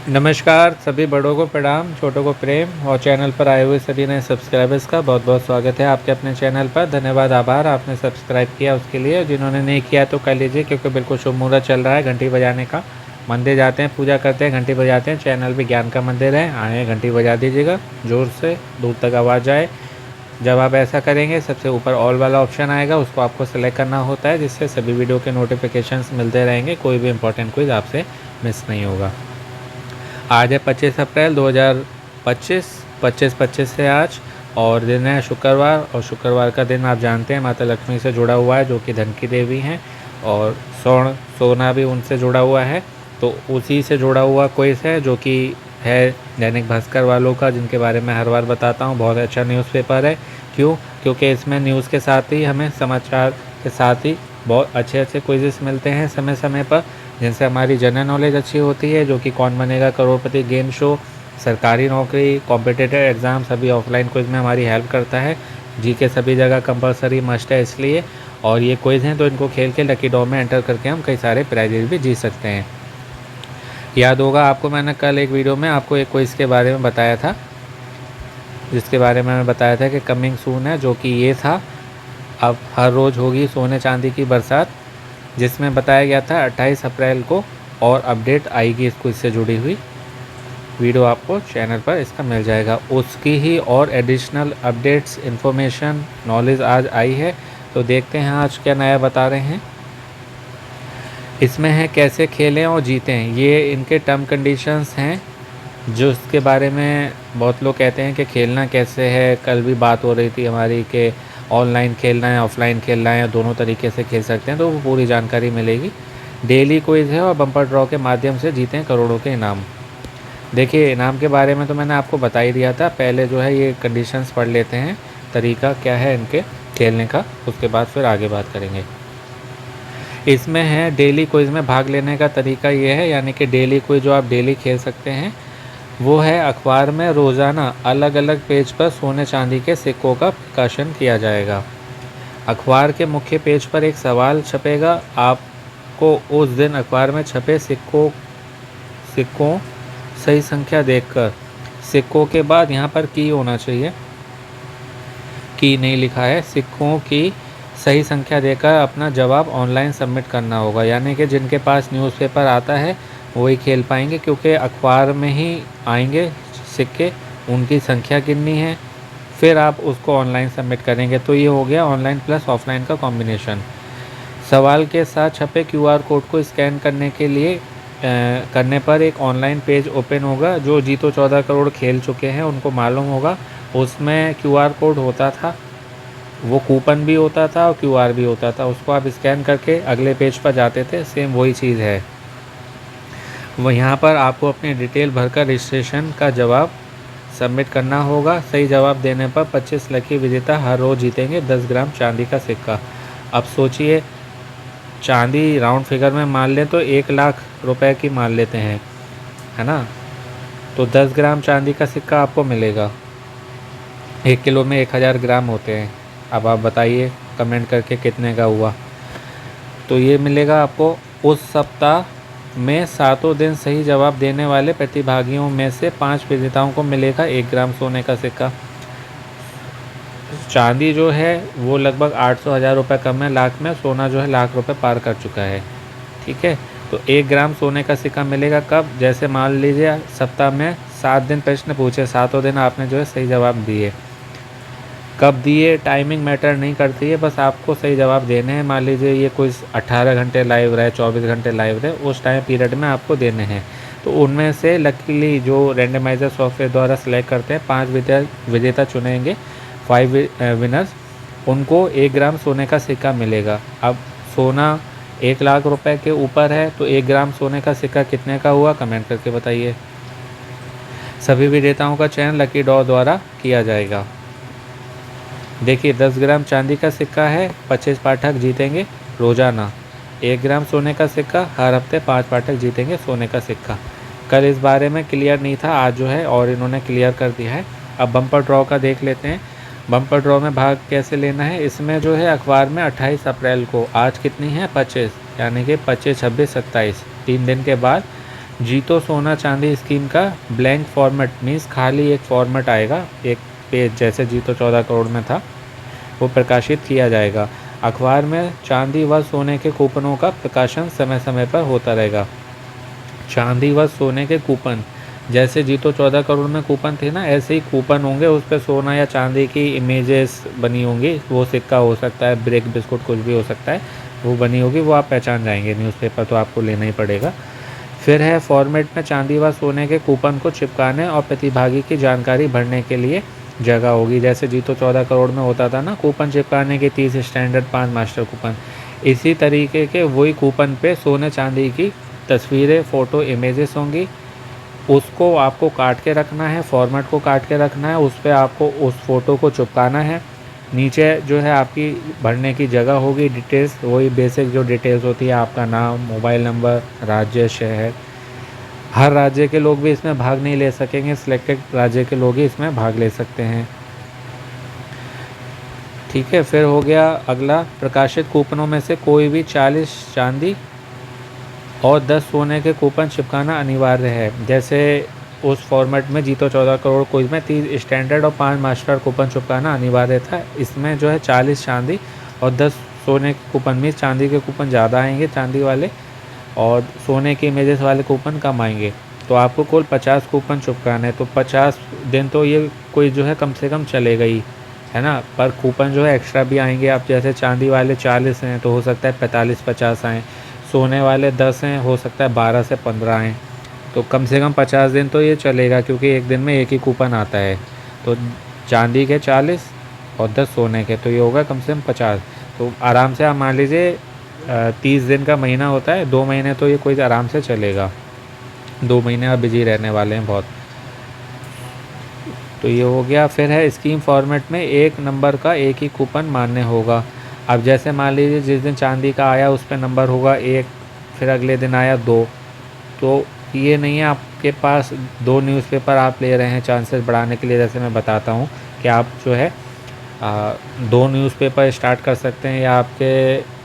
नमस्कार, सभी बड़ों को प्रणाम, छोटों को प्रेम और चैनल पर आए हुए सभी नए सब्सक्राइबर्स का बहुत बहुत स्वागत है आपके अपने चैनल पर। धन्यवाद, आभार आपने सब्सक्राइब किया उसके लिए। जिन्होंने नहीं किया तो कर लीजिए, क्योंकि बिल्कुल शुभ मुहूर्त चल रहा है घंटी बजाने का। मंदिर जाते हैं, पूजा करते हैं, घंटी बजाते हैं। चैनल भी ज्ञान का मंदिर है, आए घंटी बजा दीजिएगा ज़ोर से, दूर तक आवाज़ जाए। जब आप ऐसा करेंगे सबसे ऊपर ऑल वाला ऑप्शन आएगा, उसको आपको सेलेक्ट करना होता है, जिससे सभी वीडियो के नोटिफिकेशंस मिलते रहेंगे। कोई भी इंपॉर्टेंट क्विज़ आपसे मिस नहीं होगा। आज है 25 अप्रैल 2025, 25 से आज, और दिन है शुक्रवार। और शुक्रवार का दिन आप जानते हैं माता लक्ष्मी से जुड़ा हुआ है, जो कि धन की देवी हैं, और सोना भी उनसे जुड़ा हुआ है। तो उसी से जुड़ा हुआ क्विज़ है, जो कि है दैनिक भास्कर वालों का, जिनके बारे में हर बार बताता हूँ। बहुत अच्छा न्यूज़पेपर है। क्यों? क्योंकि इसमें न्यूज़ के साथ ही हमें समाचार के साथ ही बहुत अच्छे अच्छे क्विज़ेस मिलते हैं समय समय पर, जिनसे हमारी जनरल नॉलेज अच्छी होती है। जो कि कौन बनेगा करोड़पति गेम शो, सरकारी नौकरी, कॉम्पिटिटिव एग्ज़ाम, सभी ऑफलाइन क्विज़ में हमारी हेल्प करता है। जीके सभी जगह कंपलसरी मस्ट है इसलिए। और ये क्विज़ हैं तो इनको खेल के लकी ड्रॉ में एंटर करके हम कई सारे प्राइजेज भी जीत सकते हैं। याद होगा आपको, मैंने कल एक वीडियो में आपको एक क्विज़ के बारे में बताया था, जिसके बारे में मैं बताया था कि कमिंग सून है, जो कि ये था। अब हर रोज़ होगी सोने चांदी की बरसात, जिसमें बताया गया था 28 अप्रैल को और अपडेट आएगी इस क्विज़ से जुड़ी हुई। वीडियो आपको चैनल पर इसका मिल जाएगा। उसकी ही और एडिशनल अपडेट्स, इन्फॉर्मेशन, नॉलेज आज आई है। तो देखते हैं आज क्या नया बता रहे हैं। इसमें है कैसे खेलें और जीतें, ये इनके टर्म कंडीशंस हैं, जो इसके बारे में बहुत लोग कहते हैं कि खेलना कैसे है। कल भी बात हो रही थी हमारी कि ऑनलाइन खेलना है, ऑफलाइन खेलना है, दोनों तरीके से खेल सकते हैं। तो वो पूरी जानकारी मिलेगी। डेली क्विज़ है और बम्पर ड्रॉ के माध्यम से जीतें करोड़ों के इनाम। देखिए, इनाम के बारे में तो मैंने आपको बता ही दिया था। पहले जो है ये कंडीशंस पढ़ लेते हैं, तरीका क्या है इनके खेलने का, उसके बाद फिर आगे बात करेंगे। इसमें है डेली क्विज़ में भाग लेने का तरीका ये है, यानी कि डेली क्विज़ जो आप डेली खेल सकते हैं वो है अखबार में रोज़ाना अलग अलग पेज पर सोने चांदी के सिक्कों का प्रकाशन किया जाएगा। अखबार के मुख्य पेज पर एक सवाल छपेगा। आपको उस दिन अखबार में छपे सिक्कों सही संख्या देखकर, सिक्कों के बाद यहाँ पर की होना चाहिए, की नहीं लिखा है, सिक्कों की सही संख्या देकर अपना जवाब ऑनलाइन सबमिट करना होगा। यानी कि जिनके पास न्यूज़पेपर आता है वही खेल पाएंगे, क्योंकि अखबार में ही आएंगे सिक्के, उनकी संख्या गिननी है, फिर आप उसको ऑनलाइन सबमिट करेंगे। तो ये हो गया ऑनलाइन प्लस ऑफलाइन का कॉम्बिनेशन। सवाल के साथ छपे क्यूआर कोड को स्कैन करने के लिए करने पर एक ऑनलाइन पेज ओपन होगा। जो जीतो 14 करोड़ खेल चुके हैं उनको मालूम होगा, उसमें क्यूआर कोड होता था, वो कूपन भी होता था और क्यूआर भी होता था। उसको आप स्कैन करके अगले पेज पर जाते थे, सेम वही चीज़ है। वो यहाँ पर आपको अपनी डिटेल भरकर रजिस्ट्रेशन का जवाब सबमिट करना होगा। सही जवाब देने पर 25 लकी विजेता हर रोज़ जीतेंगे 10 ग्राम चांदी का सिक्का। अब सोचिए, चांदी राउंड फिगर में मान लें तो 1 लाख रुपए की मान लेते हैं, है ना। तो 10 ग्राम चांदी का सिक्का आपको मिलेगा। 1 किलो में 1000 ग्राम होते हैं। अब आप बताइए कमेंट करके कितने का हुआ। तो ये मिलेगा आपको। उस सप्ताह में 7 दिन सही जवाब देने वाले प्रतिभागियों में से 5 विजेताओं को मिलेगा 1 ग्राम सोने का सिक्का। चांदी जो है वो लगभग 800-1000 रुपये कम है लाख में, सोना जो है लाख रुपए पार कर चुका है। ठीक है, तो 1 ग्राम सोने का सिक्का मिलेगा कब? जैसे मान लीजिए सप्ताह में 7 दिन प्रश्न पूछे, 7 दिन आपने जो है सही जवाब दिए। कब दिए टाइमिंग मैटर नहीं करती है, बस आपको सही जवाब देने हैं। मान लीजिए ये कोई 18 घंटे लाइव रहे, 24 घंटे लाइव रहे, उस टाइम पीरियड में आपको देने हैं। तो उनमें से लकीली जो रैंडमाइजर सॉफ्टवेयर द्वारा सेलेक्ट करते हैं, 5 विजेता चुनेंगे, 5 विनर्स, उनको 1 ग्राम सोने का सिक्का मिलेगा। अब सोना 1 लाख रुपए के ऊपर है, तो 1 ग्राम सोने का सिक्का कितने का हुआ कमेंट करके बताइए। सभी विजेताओं का चयन लकी ड्रॉ द्वारा किया जाएगा। देखिए, 10 ग्राम चांदी का सिक्का है, 25 पाठक जीतेंगे रोज़ाना। 1 ग्राम सोने का सिक्का, हर हफ्ते 5 पाठक जीतेंगे सोने का सिक्का। कल इस बारे में क्लियर नहीं था, आज जो है और इन्होंने क्लियर कर दिया है। अब बम्पर ड्रॉ का देख लेते हैं। बम्पर ड्रॉ में भाग कैसे लेना है। इसमें जो है अखबार में 28 अप्रैल को, आज कितनी है 25, यानी कि 25, 26, 27, 3 दिन के बाद जीतो सोना चांदी स्कीम का ब्लैंक फॉर्मेट मीन्स खाली एक फॉर्मेट आएगा, एक पेज जैसे जीतो 14 करोड़ में था, वो प्रकाशित किया जाएगा। अखबार में चांदी व सोने के कूपनों का प्रकाशन समय समय पर होता रहेगा। चांदी व सोने के कूपन, जैसे जीतो 14 करोड़ में कूपन थे ना, ऐसे ही कूपन होंगे, उस पर सोना या चांदी की इमेजेस बनी होंगी। वो सिक्का हो सकता है, ब्रेक बिस्कुट कुछ भी हो सकता है, वो बनी होगी, वो आप पहचान जाएंगे। न्यूज़पेपर तो आपको लेना ही पड़ेगा। फिर है फॉर्मेट में चांदी व सोने के कूपन को चिपकाने और प्रतिभागी की जानकारी भरने के लिए जगह होगी। जैसे जीतो 14 करोड़ में होता था ना कूपन चिपकाने के 30 स्टैंडर्ड 5 मास्टर कूपन, इसी तरीके के वही कूपन पे सोने चांदी की तस्वीरें, फ़ोटो, इमेजेस होंगी। उसको आपको काट के रखना है, फॉर्मेट को काट के रखना है, उस पर आपको उस फ़ोटो को चिपकाना है। नीचे जो है आपकी भरने की जगह होगी, डिटेल्स, वही बेसिक जो डिटेल्स होती है, आपका नाम, मोबाइल नंबर, राज्य, शहर। हर राज्य के लोग भी इसमें भाग नहीं ले सकेंगे, सिलेक्टेड राज्य के लोग ही इसमें भाग ले सकते हैं। ठीक है, फिर हो गया अगला, प्रकाशित कूपनों में से कोई भी 40 चांदी और 10 सोने के कूपन चिपकाना अनिवार्य है। जैसे उस फॉर्मेट में जीतो 14 करोड़ क्विज में 30 स्टैंडर्ड और 5 मास्टर कूपन चिपकाना अनिवार्य था। इसमें जो है 40 चांदी और 10 सोने के कूपन में चांदी के कूपन ज़्यादा आएंगे, चांदी वाले, और सोने के इमेजेस वाले कूपन कम आएंगे। तो आपको कुल 50 कूपन चिपकाने हैं। तो 50 दिन तो ये कोई जो है कम से कम चलेगा ही, है ना। पर कूपन जो है एक्स्ट्रा भी आएंगे। आप जैसे चांदी वाले 40 हैं तो हो सकता है 45-50 आएँ, सोने वाले 10 हैं, हो सकता है 12 से 15 आएँ। तो कम से कम 50 दिन तो ये चलेगा, क्योंकि एक दिन में एक ही कूपन आता है। तो चांदी के 40 और 10 सोने के, तो ये होगा कम से कम 50। तो आराम से आप मान लीजिए 30 दिन का महीना होता है, 2 महीने तो ये कोई आराम से चलेगा। 2 महीने आप बिजी रहने वाले हैं बहुत। तो ये हो गया। फिर है स्कीम फॉर्मेट में एक नंबर का एक ही कूपन मान्य होगा। अब जैसे मान लीजिए जिस दिन चांदी का आया उस पर नंबर होगा 1, फिर अगले दिन आया 2, तो ये नहीं है आपके पास 2 न्यूज़पेपर आप ले रहे हैं चांसेस बढ़ाने के लिए। जैसे मैं बताता हूँ कि आप जो है 2 न्यूज़पेपर स्टार्ट कर सकते हैं, या आपके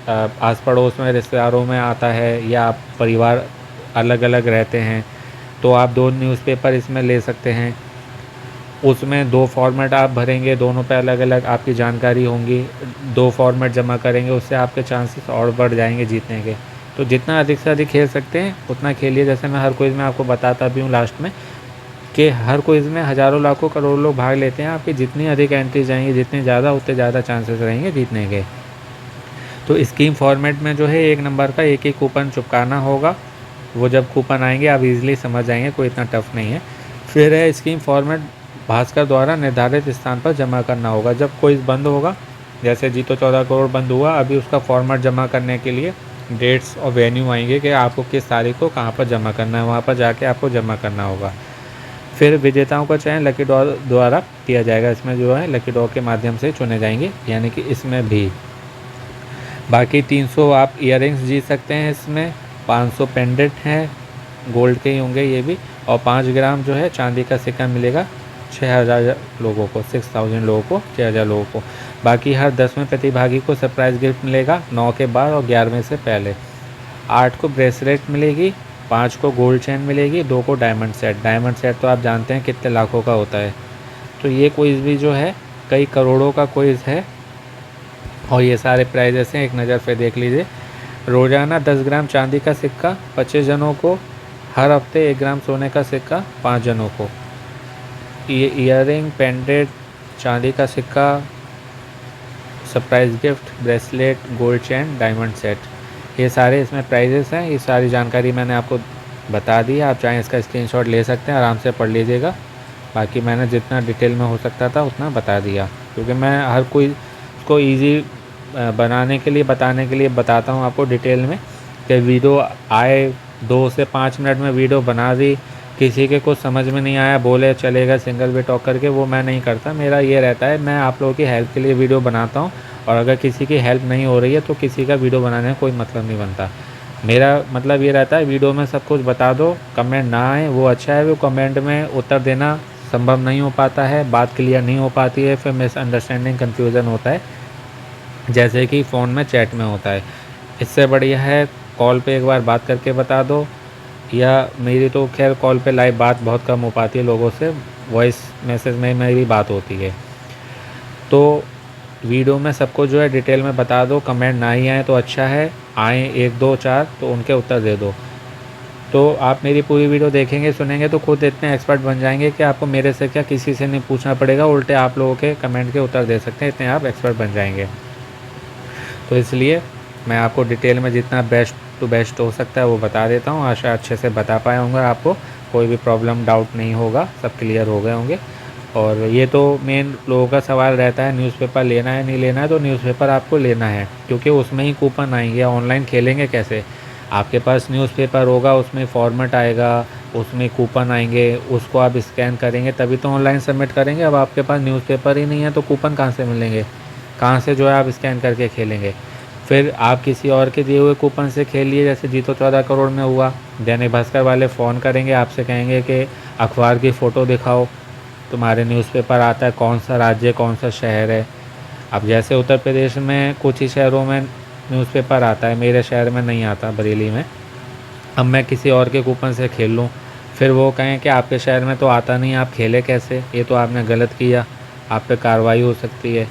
आस पड़ोस में रिश्तेदारों में आता है, या आप परिवार अलग अलग रहते हैं, तो आप 2 न्यूज़पेपर इसमें ले सकते हैं। उसमें 2 फॉर्मेट आप भरेंगे, दोनों पे अलग अलग आपकी जानकारी होंगी। 2 फॉर्मेट जमा करेंगे, उससे आपके चांसेस और बढ़ जाएंगे जीतने के। तो जितना अधिक से अधिक खेल सकते हैं उतना खेलिए। जैसे मैं हर क्विज़ में आपको बताता भी हूँ लास्ट में, कि हर क्विज़ में हज़ारों लाखों करोड़ों लोग भाग लेते हैं। आपकी जितनी अधिक एंट्री जाएंगी, जितनी ज़्यादा, उतने ज़्यादा चांसेस रहेंगे जीतने के। तो स्कीम फॉर्मेट में जो है एक नंबर का एक ही कूपन चिपकाना होगा। वो जब कूपन आएंगे आप इजीली समझ जाएंगे, कोई इतना टफ नहीं है। फिर है स्कीम फॉर्मेट भास्कर द्वारा निर्धारित स्थान पर जमा करना होगा। जब क्विज़ बंद होगा, जैसे जीतो 14 करोड़ बंद हुआ, अभी उसका फॉर्मेट जमा करने के लिए डेट्स और वेन्यू आएंगे कि आपको किस तारीख को कहाँ पर जमा करना है, वहाँ पर जाके आपको जमा करना होगा। फिर विजेताओं का चयन लकी ड्रॉ द्वारा किया जाएगा। इसमें जो है लकी ड्रॉ के माध्यम से चुने जाएंगे, यानी कि इसमें भी। बाकी 300 आप इयररिंग्स जीत सकते हैं इसमें, 500 पेंडेंट हैं, गोल्ड के ही होंगे ये भी, और 5 ग्राम जो है चांदी का सिक्का मिलेगा 6000 लोगों को, 6000 लोगों को, 6000 लोगों को। बाकी हर 10वें प्रतिभागी को सरप्राइज़ गिफ्ट मिलेगा 9 के बाद और 11वें से पहले। 8 को ब्रेसलेट मिलेगी, 5 को गोल्ड चेन मिलेगी, 2 को डायमंड सेट। डायमंड सेट तो आप जानते हैं कितने लाखों का होता है। तो ये क्विज़ भी जो है कई करोड़ों का क्विज़ है, और ये सारे प्राइजेस हैं, एक नज़र पे देख लीजिए। रोज़ाना 10 ग्राम चांदी का सिक्का 25 जनों को, हर हफ्ते 1 ग्राम सोने का सिक्का 5 जनों को। ये ईयरिंग, पेंडेंट, चांदी का सिक्का, surprise gift, bracelet, gold chain, diamond set, ये सारे इसमें प्राइजेस हैं। ये सारी जानकारी मैंने आपको बता दी है। आप चाहें इसका स्क्रीनशॉट ले सकते हैं, आराम से पढ़ लीजिएगा। बाकी मैंने जितना डिटेल में हो सकता था उतना बता दिया, क्योंकि मैं हर कोई उसको ईजी बनाने के लिए, बताने के लिए बताता हूँ आपको डिटेल में, कि वीडियो आए 2 से 5 मिनट में वीडियो बना दी, किसी के कुछ समझ में नहीं आया बोले चलेगा सिंगल वे टॉक करके, वो मैं नहीं करता। मेरा ये रहता है, मैं आप लोगों की हेल्प के लिए वीडियो बनाता हूँ, और अगर किसी की हेल्प नहीं हो रही है तो किसी का वीडियो बनाने में कोई मतलब नहीं बनता। मेरा मतलब ये रहता है वीडियो में सब कुछ बता दो, कमेंट ना आए वो अच्छा है। वो कमेंट में उत्तर देना संभव नहीं हो पाता है, बात क्लियर नहीं हो पाती है, फिर मिसअंडरस्टैंडिंग, कन्फ्यूज़न होता है, जैसे कि फ़ोन में चैट में होता है। इससे बढ़िया है कॉल पे एक बार बात करके बता दो, या मेरी तो खैर कॉल पे लाइव बात बहुत कम हो पाती है लोगों से, वॉइस मैसेज में मेरी बात होती है। तो वीडियो में सबको जो है डिटेल में बता दो, कमेंट ना ही आए तो अच्छा है, आए 1 2 4 तो उनके उत्तर दे दो। तो आप मेरी पूरी वीडियो देखेंगे सुनेंगे तो खुद इतने एक्सपर्ट बन जाएंगे कि आपको मेरे से क्या किसी से नहीं पूछना पड़ेगा, उल्टे आप लोगों के कमेंट के उत्तर दे सकते हैं, इतने आप एक्सपर्ट बन जाएंगे। तो इसलिए मैं आपको डिटेल में जितना बेस्ट टू बेस्ट हो सकता है वो बता देता हूँ। आशा अच्छे से बता पाया होंगे, आपको कोई भी प्रॉब्लम डाउट नहीं होगा, सब क्लियर हो गए होंगे। और ये तो मेन लोगों का सवाल रहता है न्यूज़पेपर लेना है नहीं लेना है, तो न्यूज़पेपर आपको लेना है क्योंकि उसमें ही कूपन आएंगे। ऑनलाइन खेलेंगे कैसे? आपके पास न्यूज़पेपर होगा, उसमें फॉर्मेट आएगा, उसमें कूपन आएंगे, उसको आप स्कैन करेंगे तभी तो ऑनलाइन सबमिट करेंगे। अब आपके पास न्यूज़पेपर ही नहीं है तो कूपन कहाँ से मिलेंगे? कहाँ से जो है आप स्कैन करके खेलेंगे? फिर आप किसी और के दिए हुए कूपन से खेल लिए, जैसे जीतो 14 करोड़ में हुआ। दैनिक भास्कर वाले फ़ोन करेंगे आपसे, कहेंगे कि अखबार की फ़ोटो दिखाओ, तुम्हारे न्यूज़पेपर आता है, कौन सा राज्य कौन सा शहर है। अब जैसे उत्तर प्रदेश में कुछ ही शहरों में न्यूज़पेपर आता है, मेरे शहर में नहीं आता, बरेली में। अब मैं किसी और के कूपन से खेल लूँ, फिर वो कहें कि आपके शहर में तो आता नहीं, आप खेले कैसे, ये तो आपने गलत किया, आप पे कार्रवाई हो सकती है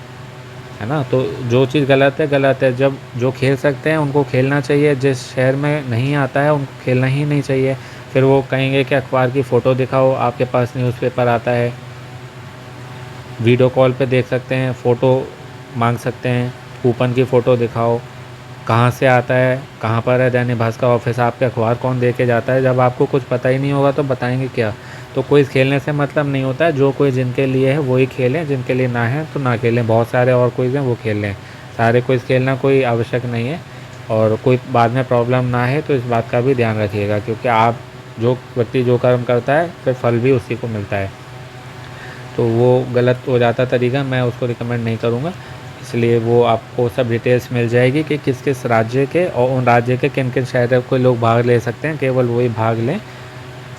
ना। तो जो चीज़ गलत है। जब जो खेल सकते हैं उनको खेलना चाहिए, जिस शहर में नहीं आता है उनको खेलना ही नहीं चाहिए। फिर वो कहेंगे कि अखबार की फ़ोटो दिखाओ, आपके पास न्यूज़पेपर आता है, वीडियो कॉल पे देख सकते हैं, फ़ोटो मांग सकते हैं, कूपन की फ़ोटो दिखाओ, कहाँ से आता है, कहाँ पर है दैनिक भास्कर ऑफिस, आपके अखबार कौन दे के जाता है। जब आपको कुछ पता ही नहीं होगा तो बताएंगे क्या? तो कोई खेलने से मतलब नहीं होता है, जो कोई जिनके लिए है वही खेलें, जिनके लिए ना है तो ना खेलें। बहुत सारे और क्विज़ हैं वो खेल लें, सारे क्विज़ खेलना कोई आवश्यक नहीं है। और कोई बाद में प्रॉब्लम ना है तो इस बात का भी ध्यान रखिएगा, क्योंकि आप जो व्यक्ति जो कर्म करता है फिर फल भी उसी को मिलता है। तो वो गलत हो जाता तरीका, मैं उसको रिकमेंड नहीं करूँगा। इसलिए वो आपको सब डिटेल्स मिल जाएगी कि किस किस राज्य के और उन राज्य के किन किन शहरों के लोग भाग ले सकते हैं, केवल वही भाग लें।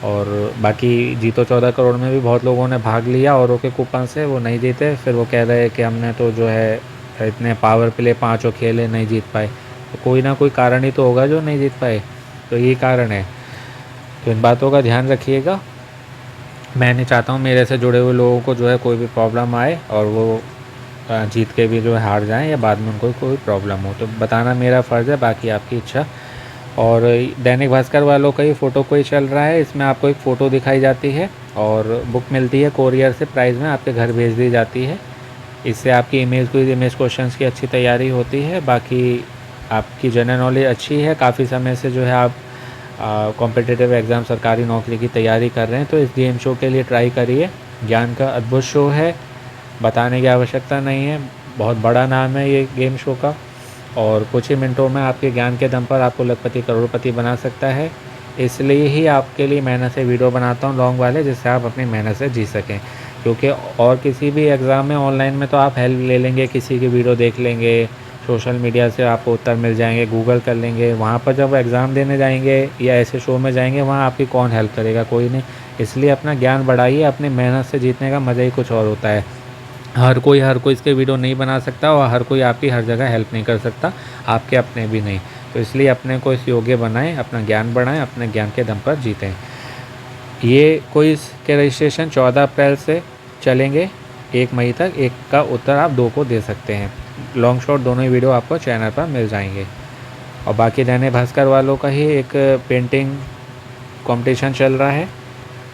और बाकी जीतो 14 करोड़ में भी बहुत लोगों ने भाग लिया औरों के कूपन से, वो नहीं जीते। फिर वो कह रहे हैं कि हमने तो जो है इतने पावर प्ले पाँचों खेले नहीं जीत पाए। तो कोई ना कोई कारण ही तो होगा जो नहीं जीत पाए, तो यही कारण है। तो इन बातों का ध्यान रखिएगा। मैं नहीं चाहता हूँ मेरे से जुड़े हुए लोगों को जो है कोई भी प्रॉब्लम आए और वो जीत के भी जो है हार जाएं या बाद में उनको कोई प्रॉब्लम हो। तो बताना मेरा फ़र्ज़ है, बाकी आपकी इच्छा। और दैनिक भास्कर वालों का ही फ़ोटो कोई चल रहा है, इसमें आपको एक फ़ोटो दिखाई जाती है और बुक मिलती है कोरियर से, प्राइस में आपके घर भेज दी जाती है। इससे आपकी इमेज क्वेश्चंस की अच्छी तैयारी होती है। बाकी आपकी जनरल नॉलेज अच्छी है, काफ़ी समय से जो है आप कॉम्पिटिटिव एग्ज़ाम सरकारी नौकरी की तैयारी कर रहे हैं तो इस गेम शो के लिए ट्राई करिए। ज्ञान का अद्भुत शो है, बताने की आवश्यकता नहीं है, बहुत बड़ा नाम है ये गेम शो का। और कुछ ही मिनटों में आपके ज्ञान के दम पर आपको लखपति करोड़पति बना सकता है। इसलिए ही आपके लिए मेहनत से वीडियो बनाता हूँ लॉन्ग वाले, जिससे आप अपनी मेहनत से जी सकें। क्योंकि और किसी भी एग्ज़ाम में ऑनलाइन में तो आप हेल्प ले लेंगे, किसी की वीडियो देख लेंगे, सोशल मीडिया से आपको उत्तर मिल जाएंगे, गूगल कर लेंगे। वहाँ पर जब एग्ज़ाम देने जाएंगे या ऐसे शो में जाएंगे, वहाँ आपकी कौन हेल्प करेगा? कोई नहीं। इसलिए अपना ज्ञान बढ़ाइए, अपनी मेहनत से जीतने का मज़ा ही कुछ और होता है। हर कोई इसके वीडियो नहीं बना सकता और हर कोई आपकी हर जगह हेल्प नहीं कर सकता, आपके अपने भी नहीं। तो इसलिए अपने को इस योग्य बनाएं, अपना ज्ञान बढ़ाएं, अपने ज्ञान के दम पर जीतें। ये क्विज़ के रजिस्ट्रेशन 14 अप्रैल से चलेंगे 1 मई तक। एक का उत्तर आप 2 को दे सकते हैं। लॉन्ग शॉर्ट दोनों ही वीडियो आपको चैनल पर मिल जाएंगे। और बाकी दैनिक भास्कर वालों का ही एक पेंटिंग कंपटीशन चल रहा है,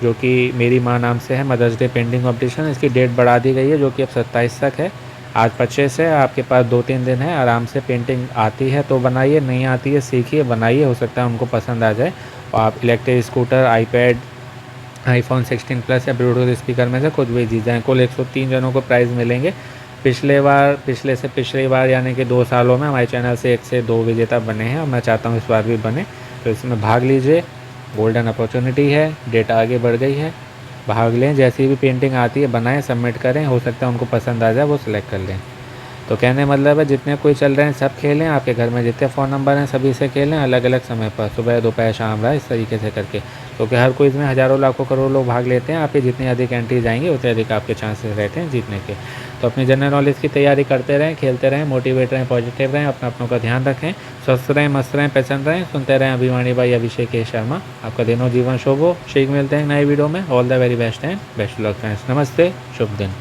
जो कि मेरी माँ नाम से है, मदर्स डे पेंटिंग कंपटीशन। इसकी डेट बढ़ा दी गई है, जो कि अब 27 तक है। आज 25 है, आपके पास 2-3 दिन है, आराम से पेंटिंग आती है तो बनाइए, नहीं आती है सीखिए, बनाइए, हो सकता है उनको पसंद आ जाए। और आप electric scooter, iPad, iPhone 16 plus या ब्लूटूथ स्पीकर में से कुछ भी जीत जाएँ। कुल 103 जनों को प्राइज़ मिलेंगे। पिछले से पिछली बार यानी कि 2 सालों में हमारे चैनल से 1 से 2 विजेता बने हैं और मैं चाहता हूँ इस बार भी बने। तो इसमें भाग लीजिए, गोल्डन अपॉर्चुनिटी है, डेटा आगे बढ़ गई है, भाग लें। जैसी भी पेंटिंग आती है बनाएं, सबमिट करें, हो सकता है उनको पसंद आ जाए, वो सिलेक्ट कर लें। तो कहने मतलब है जितने कोई चल रहे हैं सब खेलें, आपके घर में जितने फ़ोन नंबर हैं सभी से खेलें, अलग अलग समय पर, सुबह दोपहर शाम रात, इस तरीके से करके। क्योंकि हर कोई इसमें हज़ारों लाखों करोड़ों लोग भाग लेते हैं, आपकी जितनी अधिक एंट्री जाएंगी उतने अधिक आपके चांसेस रहते हैं जीतने के। तो अपनी जनरल नॉलेज की तैयारी करते रहें, खेलते रहें, मोटिवेट रहें, पॉजिटिव रहें, अपनों का ध्यान रखें, स्वस्थ रहें, मस्त रहें, प्रसन्न रहें। सुनते रहें अभिमानी भाई अभिषेक शर्मा। आपका दिनों जीवन शुभ हो। शीघ्र मिलते हैं नए वीडियो में। All the very best and best luck friends. नमस्ते, शुभ दिन।